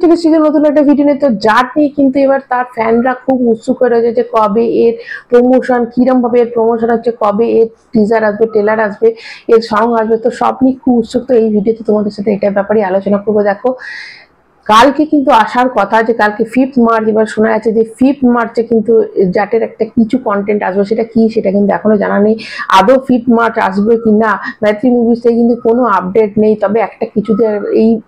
চলে এসেছি নতুন একটা ভিডিও নিয়ে। তো যার নিয়ে কিন্তু এবার তার ফ্যানরা খুব উৎসুক হয়ে রয়েছে যে কবে এর প্রমোশন, কিরম ভাবে এর প্রমোশন হচ্ছে, কবে এর টিজার আসবে, ট্রেলার আসবে, এর সং আসবে। তো সব নিয়ে খুব উৎসুক। তো এই ভিডিওতে তোমাদের সাথে এটার ব্যাপারে আলোচনা করবো। দেখো কালকে কিন্তু আসার কথা, যে কালকে 5th মার্চ। এবার শোনা যাচ্ছে যে 5th মার্চে কিন্তু জাটের একটা কিছু কন্টেন্ট আসবে, সেটা কি সেটা কিন্তু এখনো জানা নেই। আদৌ 5th মার্চ আসবে কি না ম্যাথ্রি মুভিজ থেকে কিন্তু কোনো আপডেট নেই। তবে একটা কিছুতে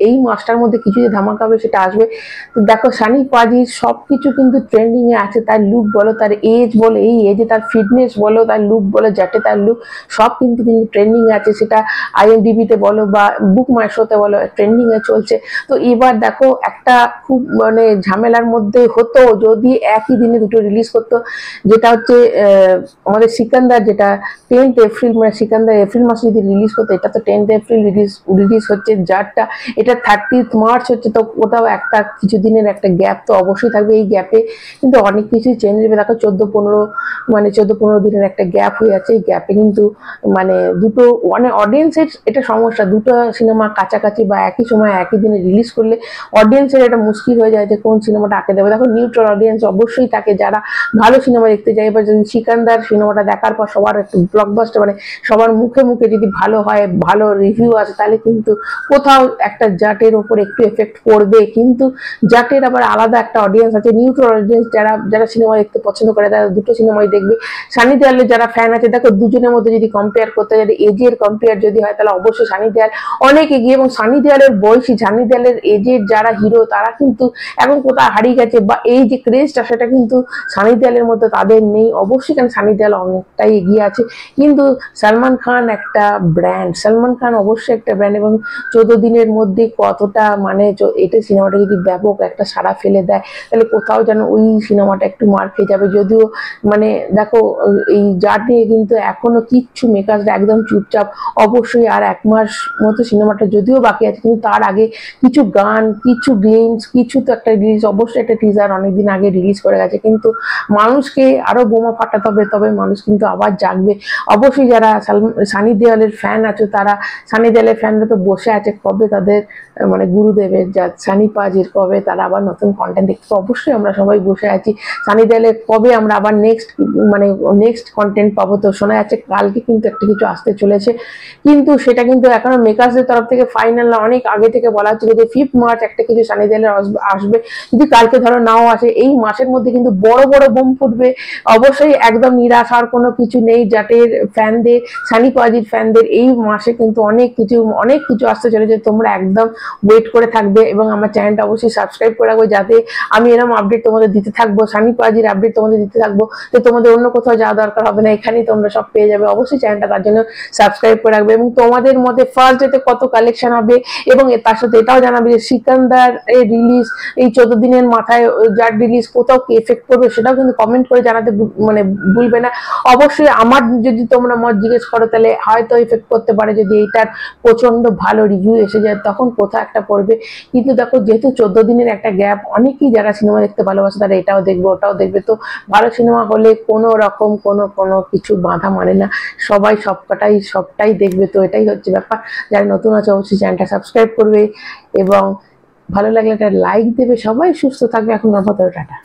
এই মাসটার মধ্যে কিছু যে ধামাকা হবে সেটা আসবে। তো দেখো সানি পাজির সবকিছু কিন্তু ট্রেন্ডিং এ আছে। তার লুক বলো, তার এজ বলো, এই এজে তার ফিটনেস বলো, তার লুক বলো, জাটে তার লুক সব কিন্তু ট্রেন্ডিং এ আছে। সেটা IMDb তে বলো বা বুক মাই শোতে বলো, ট্রেন্ডিং এ চলছে। তো এবার দেখো একটা খুব ঝামেলার মধ্যে হতো যদি একই দিনে দুটো রিলিজ করতো, যেটা হচ্ছে আমাদের সিকান্দার, যেটা 10th এপ্রিল, মানে সিকান্দার এপ্রিল মাসে যদি রিলিজ করতো, এটা তো 10th এপ্রিল রিলিজ হচ্ছে, যারটা এটা 30th মার্চ হচ্ছে। তো ওটাও একটা কিছুদিনের একটা গ্যাপ তো অবশ্যই থাকবে। এই গ্যাপে কিন্তু অনেক কিছুই চেঞ্জ হবে। দেখো 14-15 দিনের একটা গ্যাপ হয়ে আছে। এই গ্যাপে কিন্তু দুটো অডিয়েন্সের এটা সমস্যা, দুটো সিনেমা কাছাকাছি বা একই সময় একই দিনে রিলিজ করলে অডিয়েন্সের এটা মুশকিল হয়ে যায় যে কোন সিনেমাটা আঁকে দেবে। দেখো নিউট্রাল অডিয়েন্স অবশ্যই থাকে যারা ভালো সিনেমা দেখতে যায়। এবার যদি সিকান্দার সিনেমাটা দেখার পর সবার একটু ব্লকবাস্টার, সবার মুখে মুখে যদি ভালো হয়, ভালো রিভিউ আছে, তাহলে কিন্তু কোথাও একটা জাটের ওপর একটু এফেক্ট পড়বে। কিন্তু জাটের আবার আলাদা একটা অডিয়েন্স আছে, নিউট্রাল অডিয়েন্স, যারা সিনেমা দেখতে পছন্দ করে তারা দুটো সিনেমাই দেখবে। সানি দেওয়ালের যারা ফ্যান আছে, দেখো দুজনের মধ্যে যদি কম্পেয়ার করতে যায়, এজের কম্পেয়ার যদি হয়, তাহলে অবশ্যই সানি দেওয়াল অনেক এগিয়ে। এবং সানি দেওয়ালের বয়সী, সানি দেওয়ালের এজের যারা হিরো তারা কিন্তু এখন কোথায় হারিয়ে গেছে, বা এই যে ক্রেজটা সেটা কিন্তু সানি দেওয়ালের মধ্যে তাদের নেই। অবশ্যই কারণ সানি দেওয়াল অনেকটাই এগিয়ে আছে। কিন্তু সালমান খান একটা ব্র্যান্ড, সালমান খান অবশ্যই একটা ব্র্যান্ড। এবং 14 দিনের মধ্যে কতটা এটা সিনেমাটা যদি ব্যাপক একটা সাড়া ফেলে দেয়, তাহলে কোথাও যেন ওই সিনেমাটা একটু মার খেয়ে যাবে। যদিও দেখো এই জাট নিয়ে কিন্তু এখনো কিচ্ছু মেকার্সরা একদম চুপচাপ। অবশ্যই আর 1 মাস মতো সিনেমাটা যদিও বাকি আছে, কিন্তু তার আগে কিছু গান, কিছু গেমস, কিছু তো একটা রিলিজ, অবশ্যই একটা টিজার অনেকদিন আগে রিলিজ করে গেছে। কিন্তু মানুষকে আরো বোমা ফাটাতে হবে, তবে মানুষ কিন্তু আবার জাগবে। অবশ্যই যারা সানি দেওয়ালের ফ্যান আছে, তারা সানি দেওয়ালের ফ্যানরা তো বসে আছে কবে তাদের গুরুদেবের যা সানি পাজির কবে তারা আবার নতুন কন্টেন্ট দেখতে। অবশ্যই আমরা সবাই বসে আছি সানি দেওয়ালের কবে আমরা আবার নেক্সট কন্টেন্ট পাবো। তো শোনা যাচ্ছে কালকে কিন্তু একটা কিছু আসতে চলেছে, কিন্তু সেটা কিন্তু এখনো মেকার্সদের তরফ থেকে ফাইনাল না। অনেক আগে থেকে বলা হচ্ছে যে 5th মার্চ একটা কিছু সানি দেওয়ালের আসবে। যদি কালকে ধরো নাও আসে, এই মাসের মধ্যে কিন্তু বড় বড় বোম ফুটবে। অবশ্যই একদম নিরাশ হওয়ার কোনো কিছু নেই জাটের ফ্যানদের, সানি পাজির ফ্যানদের। এই মাসে কিন্তু অনেক কিছু আসতে চলেছে। তোমরা একদম ওয়েট করে থাকবে এবং আমার চ্যানেলটা অবশ্যই সাবস্ক্রাইব করে রাখবে, যাতে আমি এরকম আপডেট তোমাদের দিতে থাকবো, সানি পাজির আপডেট তোমাদের দিতে থাকবো। তো তোমাদের অন্য কোথাও যাওয়া দরকার হবে না, এখানেই তোমরা সব পেয়ে যাবে। অবশ্যই চ্যানেলটা তার জন্য সাবস্ক্রাইব করে রাখবে এবং তোমাদের মধ্যে ফার্স্ট ডেতে কত কালেকশন হবে, এবং তার সাথে এটাও জানাবে যে সিকান্দার এর রিলিজ এই 14 দিনের মাথায় যার রিলিজ কোথাও কি এফেক্ট করবে, সেটাও কিন্তু কমেন্ট করে জানাতে ভুলবে না। অবশ্যই আমার যদি তোমরা মত জিজ্ঞেস করো, তাহলে হয়তো এফেক্ট করতে পারে যদি এইটার প্রচন্ড ভালো রিভিউ এসে যায়, তখন কোথাও একটা পড়বে। কিন্তু দেখো যেহেতু 14 দিনের একটা গ্যাপ, অনেকেই যারা সিনেমা দেখতে ভালোবাসে তারা এটাও দেখবে, ওটাও দেখবে। তো ভালো সিনেমা হলে কোনো রকম কোনো কিছু বাধা মানে না, সবাই সবটাই দেখবে। তো এটাই হচ্ছে ব্যাপার। যারা নতুন আছে অবশ্যই চ্যানেলটা সাবস্ক্রাইব করবে এবং ভালো লাগলে একটা লাইক দেবে। সবাই সুস্থ থাকবে। এখন টাটা।